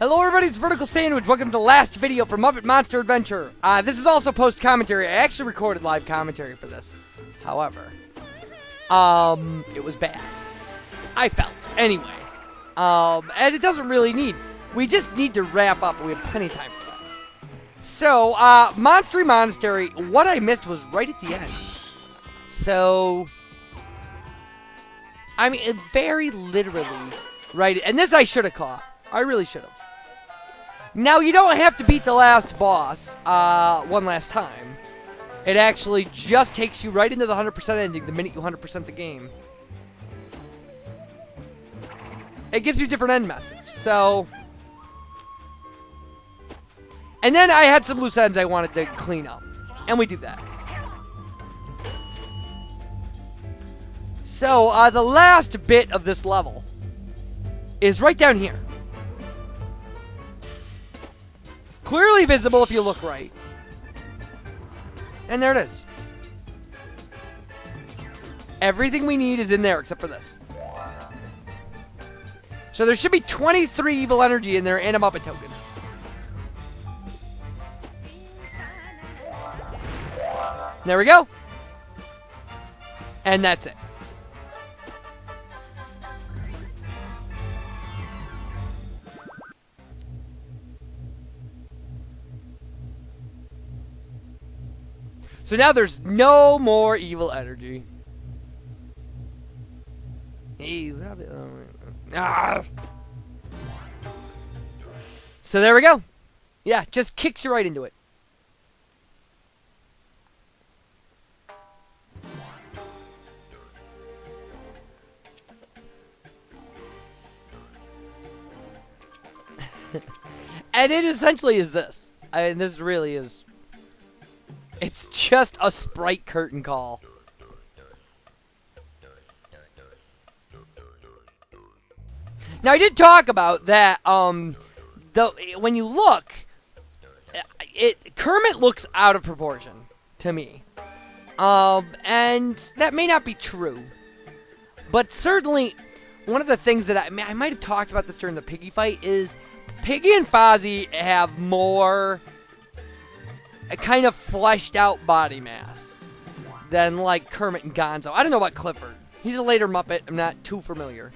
Hello everybody, it's VerticalSandwich. Welcome to the last video for Muppet Monster Adventure. This is also post-commentary. I actually recorded live commentary for this. However, it was bad. I felt. Anyway. And it doesn't really need. We just need to wrap up, and we have plenty of time for that. So, Monstery Monastery, what I missed was right at the end. So, I mean, very literally, right, and this I should have caught. I really should have. Now, you don't have to beat the last boss one last time. It actually just takes you right into the 100% ending the minute you 100% the game. It gives you a different end message, so... And then I had some loose ends I wanted to clean up, and we do that. So, the last bit of this level is right down here. Clearly visible if you look right. And there it is. Everything we need is in there except for this. So there should be 23 evil energy in there and a Muppet token. There we go. And that's it. So now there's no more evil energy. So there we go. Yeah, just kicks you right into it. And it essentially is this. I mean, this really is... It's just a sprite curtain call. Now, I did talk about that, when you look, Kermit looks out of proportion to me. And that may not be true. But certainly, one of the things that I might have talked about this during the Piggy fight is Piggy and Fozzie have more... a kind of fleshed out body mass than like Kermit and Gonzo. I don't know about Clifford. He's a later Muppet. I'm not too familiar.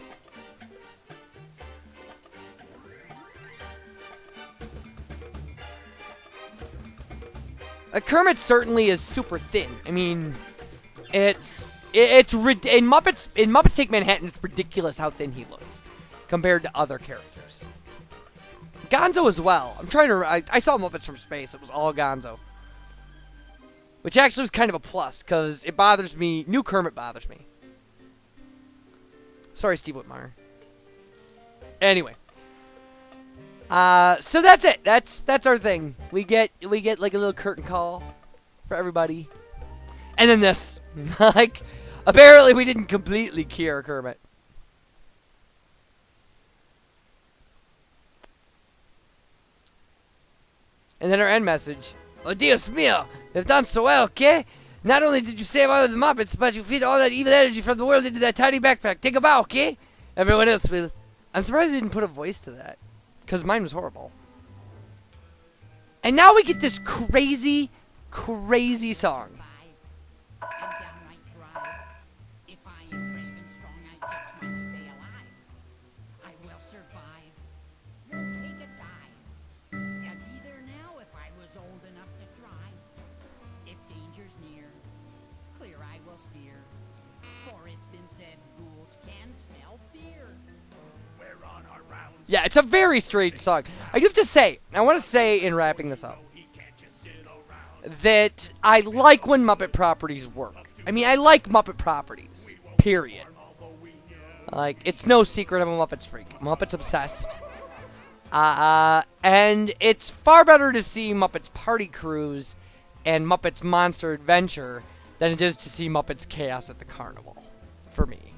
Kermit certainly is super thin. I mean, in Muppets Take Manhattan, it's ridiculous how thin he looks compared to other characters. Gonzo as well. I'm trying to... I saw Muppets from Space. It was all Gonzo. Which actually was kind of a plus, because it bothers me... New Kermit bothers me. Sorry, Steve Whitmire. Anyway. So that's it. That's our thing. We get like a little curtain call for everybody. And then this. Like, apparently we didn't completely cure Kermit. And then our end message. Oh, Dios mío, you've done so well, okay? Not only did you save all of the Muppets, but you feed all that evil energy from the world into that tiny backpack. Take a bow, okay? Everyone else will. I'm surprised they didn't put a voice to that, because mine was horrible. And now we get this crazy, crazy song. Yeah, it's a very strange song. I do have to say, I want to say in wrapping this up, that I like when Muppet properties work. I mean, I like Muppet properties, period. Like, it's no secret I'm a Muppets freak. Muppets obsessed. And it's far better to see Muppets Party Cruise and Muppets Monster Adventure than it is to see Muppets Chaos at the Carnival, for me.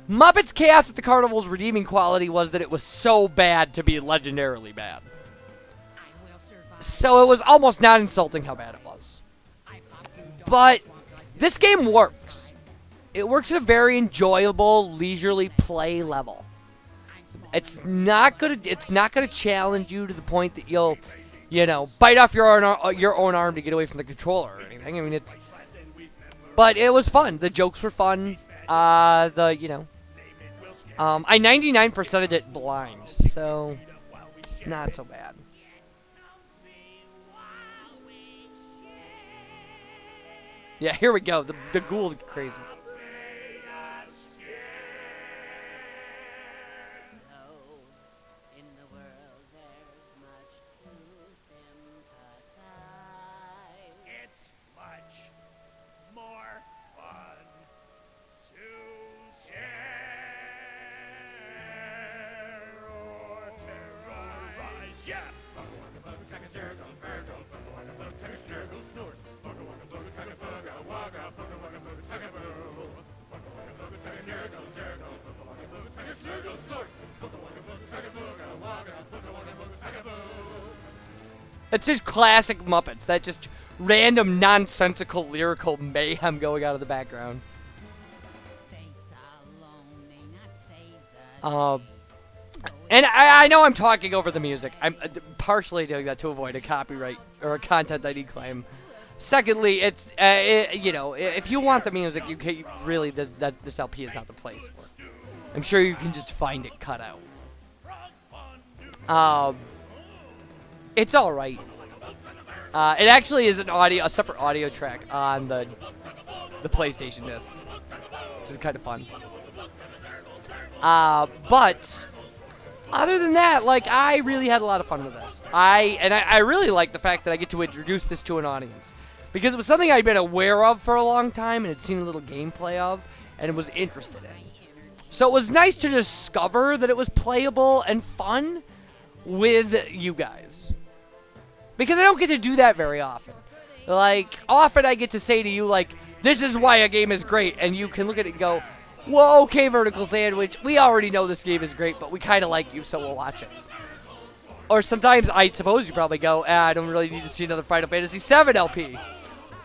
Muppets Chaos at the Carnival's redeeming quality was that it was so bad to be legendarily bad. So it was almost not insulting how bad it was. But this game works. It works at a very enjoyable, leisurely play level. It's not gonna challenge you to the point that you'll, bite off your own arm to get away from the controller or anything. I mean, but it was fun. The jokes were fun. I 99%ed it blind, so not so bad. Yeah, here we go. The ghoul's crazy. It's just classic Muppets. That just random, nonsensical, lyrical mayhem going out of the background. And I know I'm talking over the music. I'm partially doing that to avoid a copyright or a content ID claim. Secondly, it's if you want the music, you can really this LP is not the place for it. I'm sure you can just find it cut out. It's all right. It actually is a separate audio track on the PlayStation disc, which is kind of fun. But other than that, I really had a lot of fun with this. I really like the fact that I get to introduce this to an audience, because it was something I'd been aware of for a long time and had seen a little gameplay of and was interested in. So it was nice to discover that it was playable and fun with you guys. Because I don't get to do that very often. Often I get to say to you, this is why a game is great, and you can look at it and go, well, okay, Vertical Sandwich, we already know this game is great, but we kind of like you, so we'll watch it. Or sometimes, I suppose you probably go, I don't really need to see another Final Fantasy VII LP.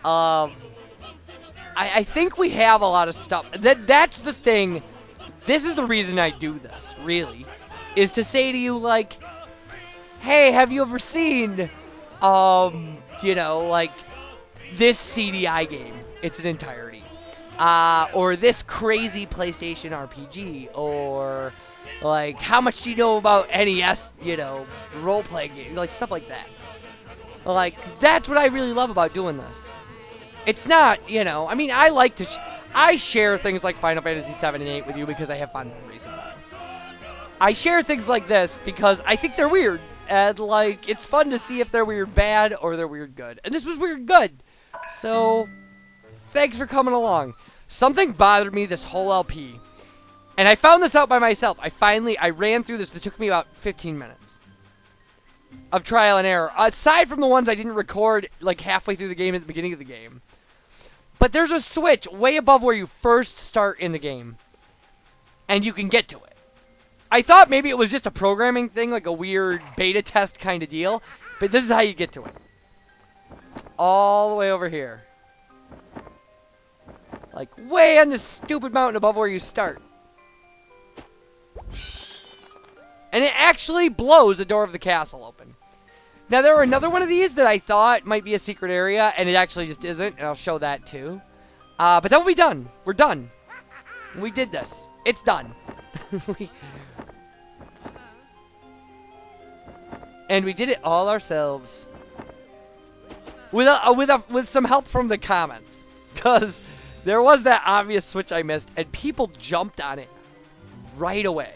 I think we have a lot of stuff. That's the thing. This is the reason I do this, really, is to say to you, hey, have you ever seen, this CDI game? It's an entirety. Or this crazy PlayStation RPG, or, how much do you know about NES, role-playing games, stuff like that. That's what I really love about doing this. It's not, I share things like Final Fantasy VII and 8 with you because I have fun reason. I share things like this because I think they're weird, and, it's fun to see if they're weird bad or they're weird good. And this was weird good. So, thanks for coming along. Something bothered me this whole LP, and I found this out by myself. I ran through this. It took me about 15 minutes of trial and error, aside from the ones I didn't record halfway through the game at the beginning of the game. But there's a switch way above where you first start in the game, and you can get to it. I thought maybe it was just a programming thing, a weird beta test kind of deal, but this is how you get to it. It's all the way over here. Way on this stupid mountain above where you start. And it actually blows the door of the castle open. Now, there were another one of these that I thought might be a secret area, and it actually just isn't, and I'll show that too. But that will be done. We're done. We did this. It's done. And we did it all ourselves. With some help from the comments. Because there was that obvious switch I missed, and people jumped on it right away.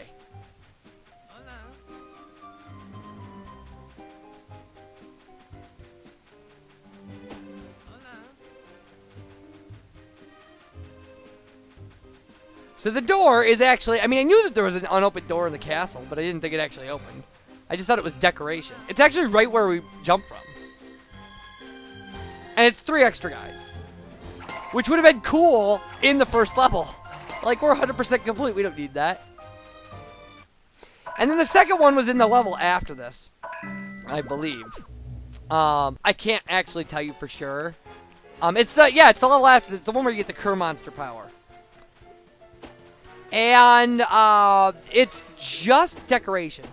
So the door is actually, I knew that there was an unopened door in the castle, but I didn't think it actually opened. I just thought it was decoration. It's actually right where we jumped from. And it's 3 extra guys. Which would have been cool in the first level. We're 100% complete. We don't need that. And then the second one was in the level after this, I believe. I can't actually tell you for sure. It's the level after this, the one where you get the Kerr monster power. And it's just decoration.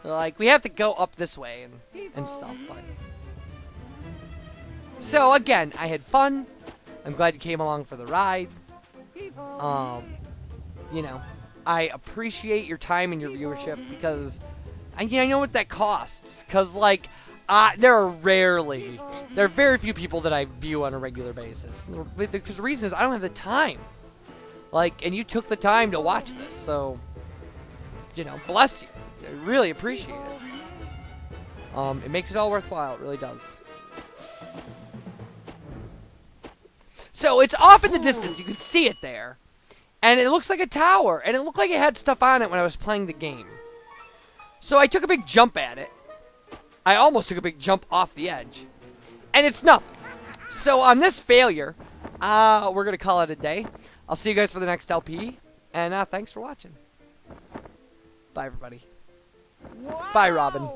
Like, we have to go up this way and stuff. But so, again, I had fun. I'm glad you came along for the ride. You know, I appreciate your time and your viewership because I know what that costs. Because, like, there are very few people that I view on a regular basis. Because the reason is I don't have the time. Like, and you took the time to watch this, so, you know, bless you. I really appreciate it. It makes it all worthwhile. It really does. So it's off in the distance. You can see it there. And it looks like a tower. And it looked like it had stuff on it when I was playing the game. So I took a big jump at it. I almost took a big jump off the edge. And it's nothing. So on this failure, we're going to call it a day. I'll see you guys for the next LP. And thanks for watching. Bye, everybody. Wow. Bye, Robin.